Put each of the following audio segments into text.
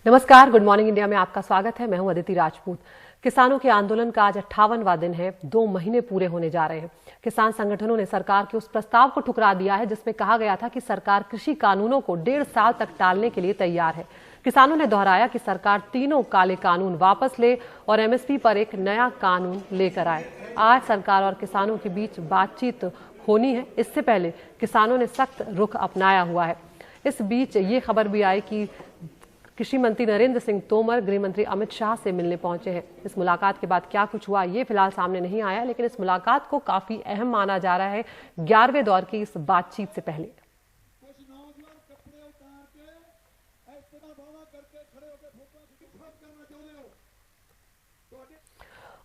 नमस्कार, good morning India में आपका स्वागत है। मैं हूं अदिति राजपूत। किसानों के आंदोलन का आज 58वां दिन है। 2 महीने पूरे होने जा रहे हैं। किसान संगठनों ने सरकार के उस प्रस्ताव को ठुकरा दिया है जिसमें कहा गया था कि सरकार कृषि कानूनों को 1.5 साल तक टालने के लिए तैयार है। किसानों ने दोहराया कि सरकार तीनों काले कानून वापस ले और एमएसपी पर एक नया कानून लेकर आए। आज सरकार और किसानों के बीच बातचीत होनी है। इससे पहले किसानों ने सख्त रुख अपनाया हुआ है। इस बीच ये खबर भी आई कि कृषि मंत्री नरेंद्र सिंह तोमर गृह मंत्री अमित शाह से मिलने पहुंचे हैं। इस मुलाकात के बाद क्या कुछ हुआ ये फिलहाल सामने नहीं आया, लेकिन इस मुलाकात को काफी अहम माना जा रहा है 11वें दौर की इस बातचीत से पहले।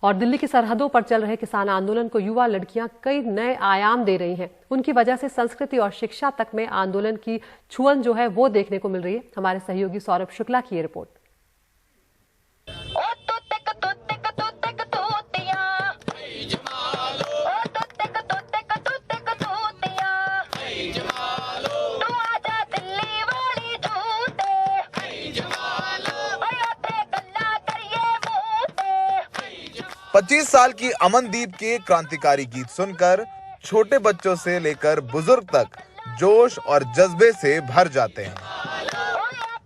और दिल्ली की सरहदों पर चल रहे किसान आंदोलन को युवा लड़कियां कई नए आयाम दे रही हैं। उनकी वजह से संस्कृति और शिक्षा तक में आंदोलन की छुअन जो है वो देखने को मिल रही है। हमारे सहयोगी सौरभ शुक्ला की ये रिपोर्ट। पच्चीस साल की अमनदीप के क्रांतिकारी गीत सुनकर छोटे बच्चों से लेकर बुजुर्ग तक जोश और जज्बे से भर जाते हैं।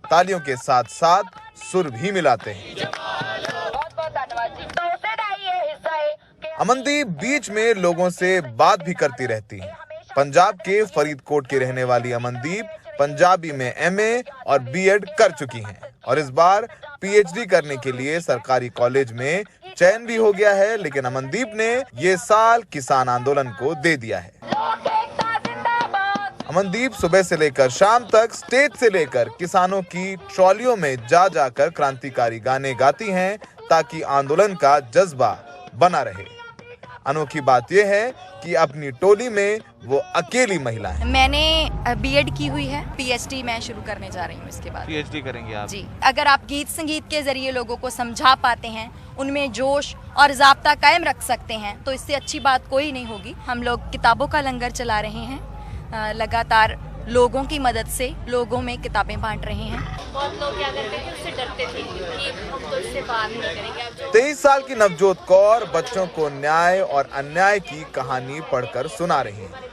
तालियों के साथ साथ सुर भी मिलाते हैं। अमनदीप बीच में लोगों से बात भी करती रहती है। पंजाब के फरीदकोट की रहने वाली अमनदीप पंजाबी में एमए और बीएड कर चुकी हैं और इस बार पीएचडी करने के लिए सरकारी कॉलेज में चयन भी हो गया है। लेकिन अमनदीप ने ये साल किसान आंदोलन को दे दिया है। अमनदीप सुबह से लेकर शाम तक स्टेज से लेकर किसानों की ट्रॉलियों में जा जाकर क्रांतिकारी गाने गाती हैं ताकि आंदोलन का जज्बा बना रहे। अनोखी बात यह है कि अपनी टोली में वो अकेली महिला है। मैंने बीएड की हुई है, पीएचडी मैं शुरू करने जा रही हूँ इसके बाद। पीएचडी करेंगे आप? जी। अगर आप गीत संगीत के जरिए लोगों को समझा पाते हैं, उनमें जोश और ज़ाब्ता कायम रख सकते हैं, तो इससे अच्छी बात कोई नहीं होगी। हम लोग किताबों का लंगर चला रहे हैं, लगातार लोगों की मदद से लोगों में किताबें बांट रहे हैं। बहुत लोग क्या करते थे, उससे डरते थे कि हम तो इससे बात नहीं करेंगे। 23 साल की नवजोत कौर बच्चों को न्याय और अन्याय की कहानी पढ़कर सुना रही हैं।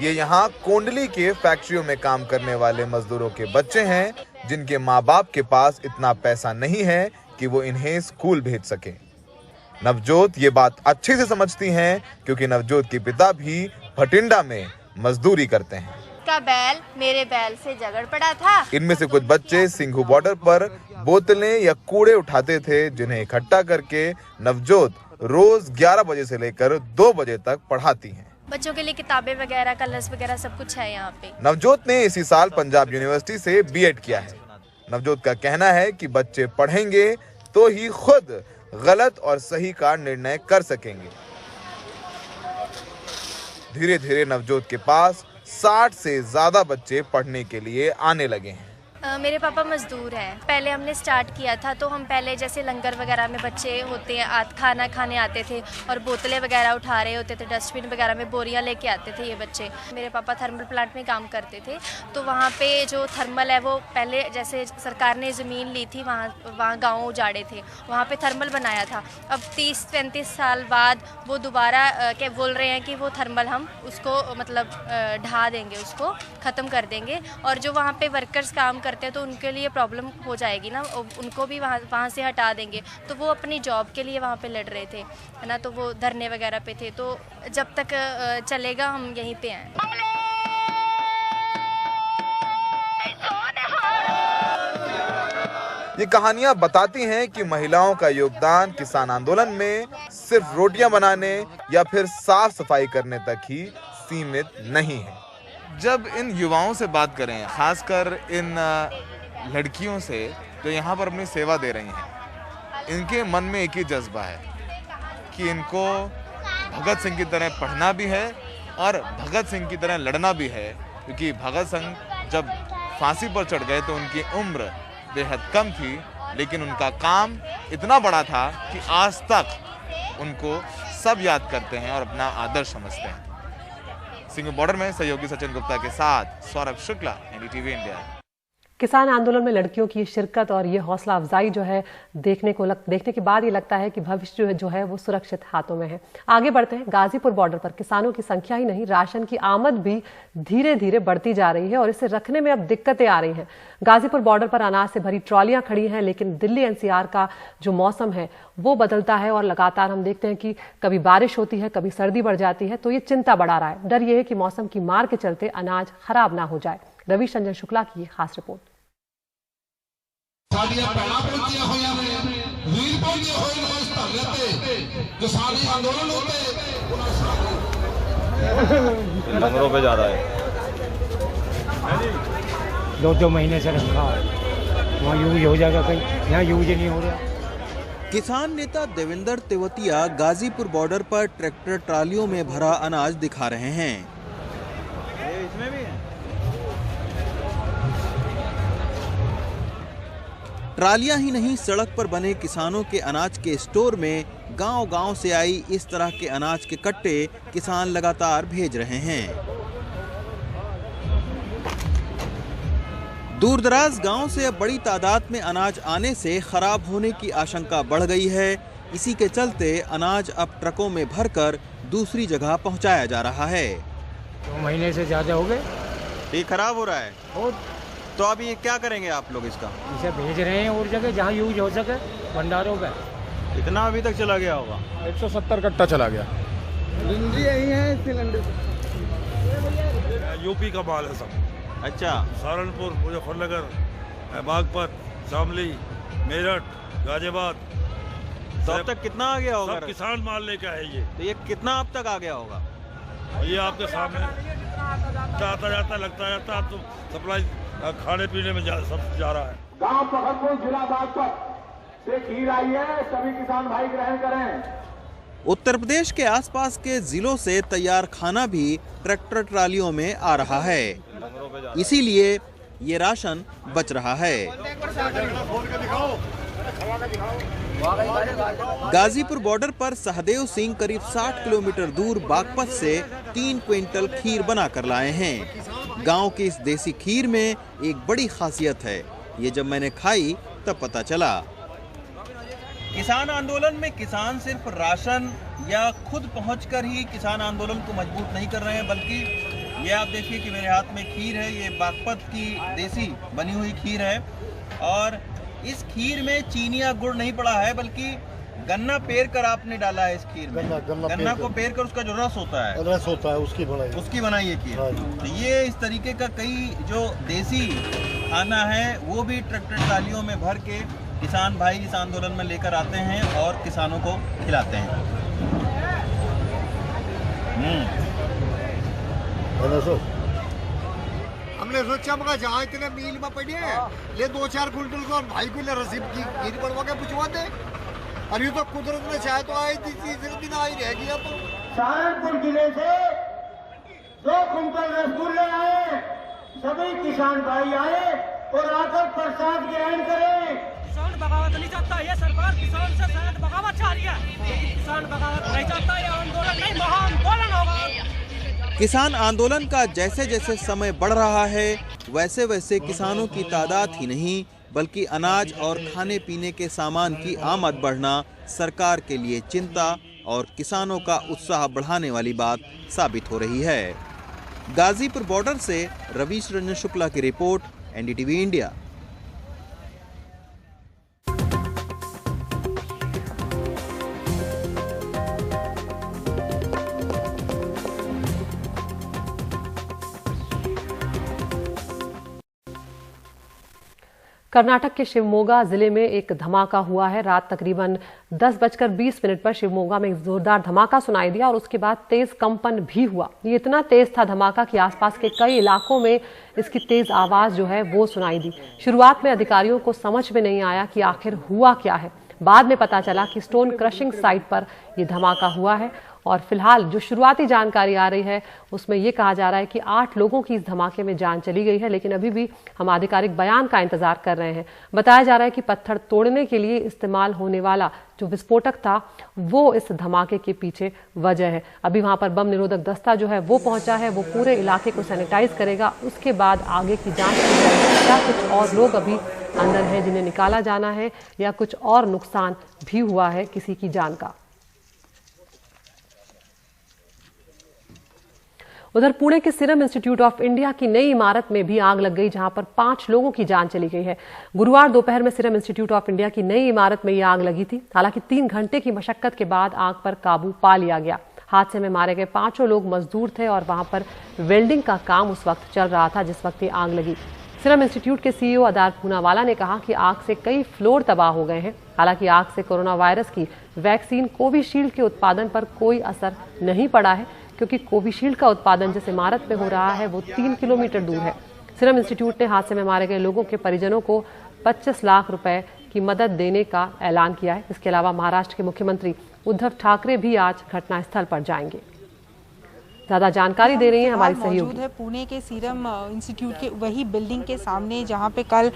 ये यहाँ कोंडली के फैक्ट्रियों में काम करने वाले मजदूरों के बच्चे हैं जिनके माँ बाप के पास इतना पैसा नहीं है कि वो इन्हें स्कूल भेज सके। नवजोत ये बात अच्छे से समझती हैं क्योंकि नवजोत के पिता भी भटिंडा में मजदूरी करते हैं। का बैल मेरे बैल से झगड़ पड़ा था। इनमें से कुछ बच्चे सिंघू बॉर्डर पर बोतलें या कूड़े उठाते थे जिन्हें इकट्ठा करके नवजोत रोज 11 बजे से लेकर 2 बजे तक पढ़ाती हैं। बच्चों के लिए किताबें वगैरह, कलर्स वगैरह सब कुछ है यहाँ पे। नवजोत ने इसी साल पंजाब यूनिवर्सिटी से बीएड किया है। नवजोत का कहना है कि बच्चे पढ़ेंगे तो ही खुद गलत और सही का निर्णय कर सकेंगे। धीरे धीरे नवजोत के पास 60 से ज्यादा बच्चे पढ़ने के लिए आने लगे हैं। मेरे पापा मजदूर हैं। पहले हमने स्टार्ट किया था तो हम पहले जैसे लंगर वगैरह में बच्चे होते हैं, खाना खाने आते थे और बोतलें वगैरह उठा रहे होते थे, डस्टबिन वगैरह में बोरियां लेके आते थे ये बच्चे। मेरे पापा थर्मल प्लांट में काम करते थे तो वहाँ पे जो थर्मल है वो पहले जैसे सरकार ने ज़मीन ली थी, वहाँ गाँव उजाड़े थे, वहाँ पर थर्मल बनाया था। अब 30-35 साल बाद वो दोबारा क्या बोल रहे हैं कि वो थर्मल हम उसको मतलब ढा देंगे, उसको ख़त्म कर देंगे और जो वहाँ पे वर्कर्स काम करते हैं तो उनके लिए प्रॉब्लम हो जाएगी ना, उनको भी वहाँ से हटा देंगे। तो वो अपनी जॉब के लिए वहाँ पे लड़ रहे थे, है ना, तो वो धरने वगैरह पे थे। तो जब तक चलेगा हम यहीं पे हैं। ये कहानियां बताती हैं कि महिलाओं का योगदान किसान आंदोलन में सिर्फ रोटियां बनाने या फिर साफ सफाई करने तक ही सीमित नहीं है। जब इन युवाओं से बात करें, खासकर इन लड़कियों से जो यहाँ पर अपनी सेवा दे रही हैं, इनके मन में एक ही जज्बा है कि इनको भगत सिंह की तरह पढ़ना भी है और भगत सिंह की तरह लड़ना भी है। क्योंकि भगत सिंह जब फांसी पर चढ़ गए तो उनकी उम्र बेहद कम थी, लेकिन उनका काम इतना बड़ा था कि आज तक उनको सब याद करते हैं और अपना आदर्श समझते हैं। सिंघू बॉर्डर में सहयोगी सचिन गुप्ता के साथ सौरभ शुक्ला, एनडीटीवी इंडिया। किसान आंदोलन में लड़कियों की शिरकत और ये हौसला अफजाई जो है देखने के बाद ये लगता है कि भविष्य जो है वो सुरक्षित हाथों में है। आगे बढ़ते हैं। गाजीपुर बॉर्डर पर किसानों की संख्या ही नहीं, राशन की आमद भी धीरे धीरे बढ़ती जा रही है और इसे रखने में अब दिक्कतें आ रही हैं। गाजीपुर बॉर्डर पर अनाज से भरी ट्रॉलियां खड़ी हैं, लेकिन दिल्ली एनसीआर का जो मौसम है वो बदलता है और लगातार हम देखते हैं कि कभी बारिश होती है, कभी सर्दी बढ़ जाती है, तो ये चिंता बढ़ा रहा है। डर ये है कि मौसम की मार के चलते अनाज खराब ना हो जाए। रवीश रंजन शुक्ला की खास रिपोर्ट। लंगरों पे जा रहा है, 2 महीने से रखा है, वहाँ यूज हो जाएगा, कहीं यहाँ यूज नहीं हो रहा। किसान नेता देवेंद्र तेवतिया गाजीपुर बॉर्डर पर ट्रैक्टर ट्रालियों में भरा अनाज दिखा रहे हैं। इसमें भी है। ट्रालियां ही नहीं, सड़क पर बने किसानों के अनाज के स्टोर में गांव-गांव से आई इस तरह के अनाज के कट्टे किसान लगातार भेज रहे हैं। दूरदराज गांव से अब बड़ी तादाद में अनाज आने से खराब होने की आशंका बढ़ गई है। इसी के चलते अनाज अब ट्रकों में भरकर दूसरी जगह पहुंचाया जा रहा है। 2 महीने से ज्यादा हो गए, ये खराब हो रहा है। और तो अभी ये क्या करेंगे आप लोग इसका? इसे भेज रहे हैं और जगह जहाँ यूज हो सके भंडारों पे। कितना अभी तक चला गया होगा? 170 कट्टा चला गया। यही है सिलेंडर, यूपी का माल है सब। अच्छा, सहारनपुर, मुजफ्फरनगर, बागपत, शामली, मेरठ, गाजियाबाद, तो अब तक कितना आ गया होगा? सब किसान माल लेके आए ये। तो ये कितना अब तक आ गया होगा? ये आपके सामने आता जाता लगता जाता, अब तो सप्लाई खाने पीने में सब जा रहा है। गांव पखनपुर जिला बागपत से खीर आई है, सभी किसान भाई ग्रहण करें। उत्तर प्रदेश के आसपास के जिलों से तैयार खाना भी ट्रैक्टर ट्रालियों में आ रहा है, इसीलिए ये राशन बच रहा है। गाजीपुर बॉर्डर पर सहदेव सिंह करीब 60 किलोमीटर दूर बागपत से 3 क्विंटल खीर बनाकर लाए हैं। गांव की इस देसी खीर में एक बड़ी खासियत है, ये जब मैंने खाई तब पता चला। किसान आंदोलन में किसान सिर्फ राशन या खुद पहुंचकर ही किसान आंदोलन को मजबूत नहीं कर रहे हैं, बल्कि ये आप देखिए कि मेरे हाथ में खीर है, ये बागपत की देसी बनी हुई खीर है और इस खीर में चीनी या गुड़ नहीं पड़ा है, बल्कि गन्ना पेर कर आपने डाला है इस खीर में। गन्ना को पेर कर उसका जो रस होता है उसकी बनाई है खीर। तो ये इस तरीके का कई जो देसी खाना है वो भी ट्रैक्टर ट्रालियों में भर के किसान भाई इस आंदोलन में लेकर आते हैं और किसानों को खिलाते हैं। हमने सोचा मगर जहाँ इतने मील में पड़ी है, ले 2-4 कुंटल को भाई को ले रसीद की खीर बनवा के पूछवा दे। अरे ये तो कुदरत ने चाहे तो आई थी, तीसरे दिन आई रहेगी। अब तो सहारनपुर जिले से 2 कुंटल रसगुल्ले आए, सभी किसान भाई आए और आकर प्रसाद ग्रहण करें। किसान बगावत नहीं चाहता, ये सरकार किसान से शायद बगावत चाह रही है, लेकिन किसान बगावत नहीं चाहता। ये आंदोलन नहीं, महाआंदोलन होगा। किसान आंदोलन का जैसे जैसे समय बढ़ रहा है, वैसे वैसे किसानों की तादाद ही नहीं बल्कि अनाज और खाने पीने के सामान की आमद बढ़ना सरकार के लिए चिंता और किसानों का उत्साह बढ़ाने वाली बात साबित हो रही है। गाजीपुर बॉर्डर से रवीश रंजन शुक्ला की रिपोर्ट, एनडीटीवी इंडिया। कर्नाटक के शिवमोगा जिले में एक धमाका हुआ है। रात तकरीबन 10:20 पर शिवमोगा में एक जोरदार धमाका सुनाई दिया और उसके बाद तेज कंपन भी हुआ। ये इतना तेज था धमाका कि आसपास के कई इलाकों में इसकी तेज आवाज जो है वो सुनाई दी। शुरुआत में अधिकारियों को समझ में नहीं आया कि आखिर हुआ क्या है। बाद में पता चला कि स्टोन क्रशिंग साइट पर यह धमाका हुआ है और फिलहाल जो शुरुआती जानकारी आ रही है उसमें ये कहा जा रहा है कि 8 लोगों की इस धमाके में जान चली गई है, लेकिन अभी भी हम आधिकारिक बयान का इंतजार कर रहे हैं। बताया जा रहा है कि पत्थर तोड़ने के लिए इस्तेमाल होने वाला जो विस्फोटक था वो इस धमाके के पीछे वजह है। अभी वहां पर बम निरोधक दस्ता जो है वो पहुंचा है, वो पूरे इलाके को सैनिटाइज करेगा। उसके बाद आगे की जांच की जाएगी। क्या कुछ और लोग अभी अंदर हैं जिन्हें निकाला जाना है या कुछ और नुकसान भी हुआ है किसी की जान का। उधर पुणे के सीरम इंस्टीट्यूट ऑफ इंडिया की नई इमारत में भी आग लग गई, जहां पर 5 लोगों की जान चली गई है। गुरुवार दोपहर में सीरम इंस्टीट्यूट ऑफ इंडिया की नई इमारत में यह आग लगी थी। हालांकि 3 घंटे की मशक्कत के बाद आग पर काबू पा लिया गया। हादसे में मारे गए 5 लोग मजदूर थे और वहां पर वेल्डिंग का काम उस वक्त चल रहा था जिस वक्त ये आग लगी। सीरम इंस्टीट्यूट के सीईओ अदार पूनावाला ने कहा कि आग से कई फ्लोर तबाह हो गए हैं। हालांकि आग से कोरोना वायरस की वैक्सीन कोविशील्ड के उत्पादन पर कोई असर नहीं पड़ा है, क्योंकि कोविशील्ड का उत्पादन जिस इमारत में हो रहा है वो 3 किलोमीटर दूर है। सीरम इंस्टीट्यूट ने हादसे में मारे गए लोगों के परिजनों को 25 लाख रुपए की मदद देने का ऐलान किया है। इसके अलावा महाराष्ट्र के मुख्यमंत्री उद्धव ठाकरे भी आज घटनास्थल पर जाएंगे। ज्यादा जानकारी दे रही हैं हमारी सहयोगी। मौजूद है पुणे के सीरम इंस्टीट्यूट के वही बिल्डिंग के सामने जहां पे कल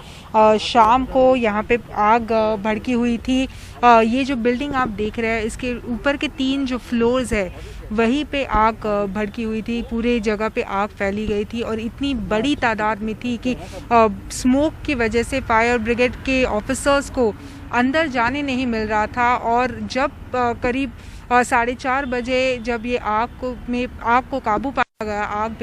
शाम को यहां पे आग भड़की हुई थी। ये जो बिल्डिंग आप देख रहे हैं इसके ऊपर के 3 जो फ्लोर्स है वहीं पे आग भड़की हुई थी। पूरे जगह पे आग फैली गई थी और इतनी बड़ी तादाद में थी कि स्मोक की वजह से फायर ब्रिगेड के ऑफिसर्स को अंदर जाने नहीं मिल रहा था। और जब करीब 4:30 बजे जब ये आग पे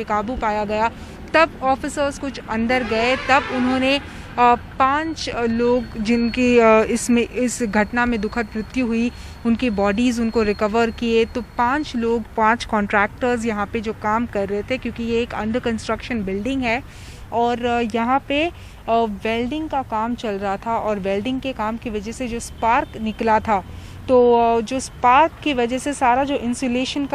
काबू पाया गया तब ऑफिसर्स कुछ अंदर गए। तब उन्होंने 5 लोग जिनकी इस घटना में दुखद मृत्यु हुई उनकी बॉडीज़ उनको रिकवर किए। तो 5 लोग 5 कॉन्ट्रैक्टर्स यहाँ पे जो काम कर रहे थे, क्योंकि ये एक अंडर कंस्ट्रक्शन बिल्डिंग है और यहाँ पे वेल्डिंग का काम चल रहा था और वेल्डिंग के काम की वजह से जो स्पार्क निकला था, तो जो स्पार्क की वजह से सारा जो इंसुलेशन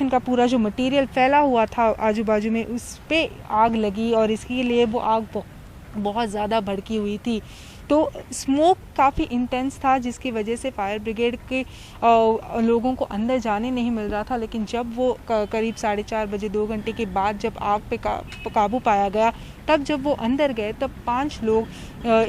का पूरा जो मटेरियल फैला हुआ था आजू बाजू में उस पे आग लगी और इसके लिए वो आग बहुत ज़्यादा भड़की हुई थी। तो स्मोक काफ़ी इंटेंस था जिसकी वजह से फायर ब्रिगेड के लोगों को अंदर जाने नहीं मिल रहा था। लेकिन जब वो करीब 4:30 बजे 2 घंटे के बाद जब आग पे काबू पाया गया तब जब वो अंदर गए तब 5 लोग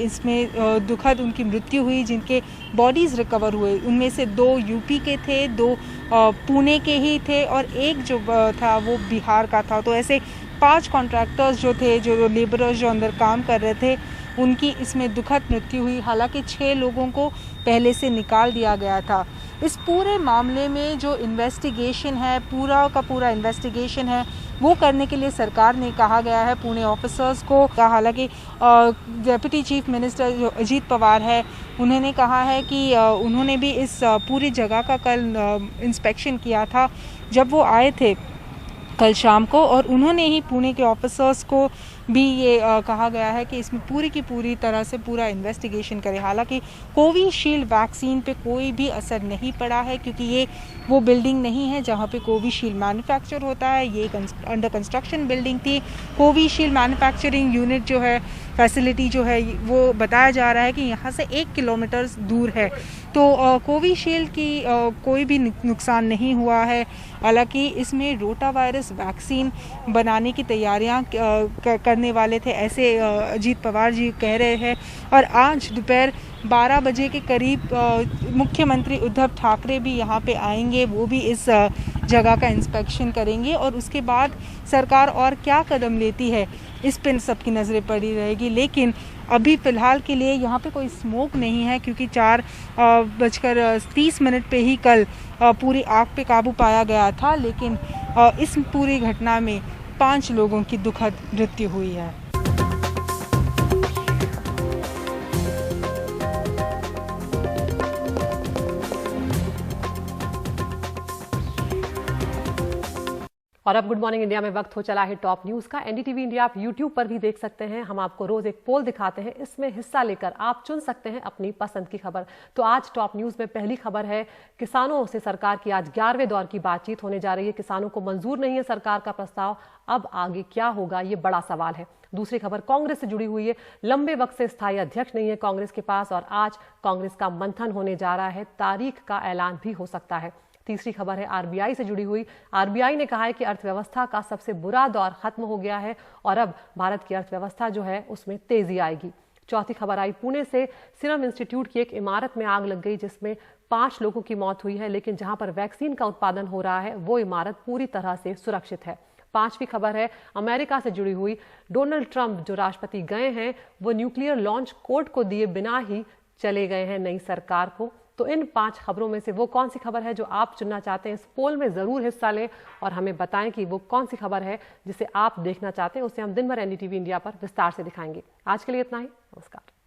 इसमें दुखद उनकी मृत्यु हुई जिनके बॉडीज़ रिकवर हुए। उनमें से 2 यूपी के थे, 2 पुणे के ही थे और एक जो था वो बिहार का था। तो ऐसे 5 कॉन्ट्रैक्टर्स जो थे, जो लेबरर्स जो अंदर काम कर रहे थे, उनकी इसमें दुखद मृत्यु हुई। हालांकि 6 लोगों को पहले से निकाल दिया गया था। इस पूरे मामले में जो इन्वेस्टिगेशन है, पूरा का पूरा इन्वेस्टिगेशन है वो करने के लिए सरकार ने कहा गया है पुणे ऑफिसर्स को। हालांकि डेप्यूटी चीफ मिनिस्टर जो अजीत पवार है उन्होंने कहा है कि उन्होंने भी इस पूरी जगह का कल इंस्पेक्शन किया था जब वो आए थे कल शाम को, और उन्होंने ही पुणे के ऑफिसर्स को भी ये कहा गया है कि इसमें पूरी की पूरी तरह से पूरा इन्वेस्टिगेशन करें। हालांकि कोविशील्ड वैक्सीन पे कोई भी असर नहीं पड़ा है क्योंकि ये वो बिल्डिंग नहीं है जहाँ पे कोविशील्ड मैन्युफैक्चर होता है। ये अंडर कंस्ट्रक्शन बिल्डिंग थी। कोविशील्ड मैन्युफैक्चरिंग यूनिट जो है, फैसिलिटी जो है, वो बताया जा रहा है कि यहाँ से 1 किलोमीटर दूर है। तो कोविशील्ड की कोई भी नुकसान नहीं हुआ है। हालांकि इसमें रोटा वायरस वैक्सीन बनाने की तैयारियां करने वाले थे, ऐसे अजीत पवार जी कह रहे हैं। और आज दोपहर 12 बजे के करीब मुख्यमंत्री उद्धव ठाकरे भी यहाँ पे आएंगे, वो भी इस जगह का इंस्पेक्शन करेंगे और उसके बाद सरकार और क्या कदम लेती है इस पर सबकी नज़रें पड़ी रहेगी। लेकिन अभी फ़िलहाल के लिए यहाँ पे कोई स्मोक नहीं है क्योंकि 4:30 पे ही कल पूरी आग पे काबू पाया गया था। लेकिन इस पूरी घटना में 5 लोगों की दुखद मृत्यु हुई है। और अब गुड मॉर्निंग इंडिया में वक्त हो चला है टॉप न्यूज का। एनडीटीवी इंडिया आप यूट्यूब पर भी देख सकते हैं। हम आपको रोज एक पोल दिखाते हैं, इसमें हिस्सा लेकर आप चुन सकते हैं अपनी पसंद की खबर। तो आज टॉप न्यूज में पहली खबर है, किसानों से सरकार की आज 11वें दौर की बातचीत होने जा रही है। किसानों को मंजूर नहीं है सरकार का प्रस्ताव, अब आगे क्या होगा ये बड़ा सवाल है। दूसरी खबर कांग्रेस से जुड़ी हुई है। लंबे वक्त से स्थायी अध्यक्ष नहीं है कांग्रेस के पास और आज कांग्रेस का मंथन होने जा रहा है, तारीख का ऐलान भी हो सकता है। तीसरी खबर है आरबीआई से जुड़ी हुई। आरबीआई ने कहा है कि अर्थव्यवस्था का सबसे बुरा दौर खत्म हो गया है और अब भारत की अर्थव्यवस्था जो है उसमें तेजी आएगी। चौथी खबर आई पुणे से। सीरम इंस्टीट्यूट की एक इमारत में आग लग गई जिसमें 5 लोगों की मौत हुई है, लेकिन जहां पर वैक्सीन का उत्पादन हो रहा है वो इमारत पूरी तरह से सुरक्षित है। पांचवी खबर है अमेरिका से जुड़ी हुई। डोनाल्ड ट्रंप जो राष्ट्रपति गए हैं वो न्यूक्लियर लॉन्च कोड को दिए बिना ही चले गए हैं नई सरकार को। तो इन 5 खबरों में से वो कौन सी खबर है जो आप चुनना चाहते हैं, इस पोल में जरूर हिस्सा लें और हमें बताएं कि वो कौन सी खबर है जिसे आप देखना चाहते हैं। उसे हम दिन भर एनडीटीवी इंडिया पर विस्तार से दिखाएंगे। आज के लिए इतना ही। नमस्कार।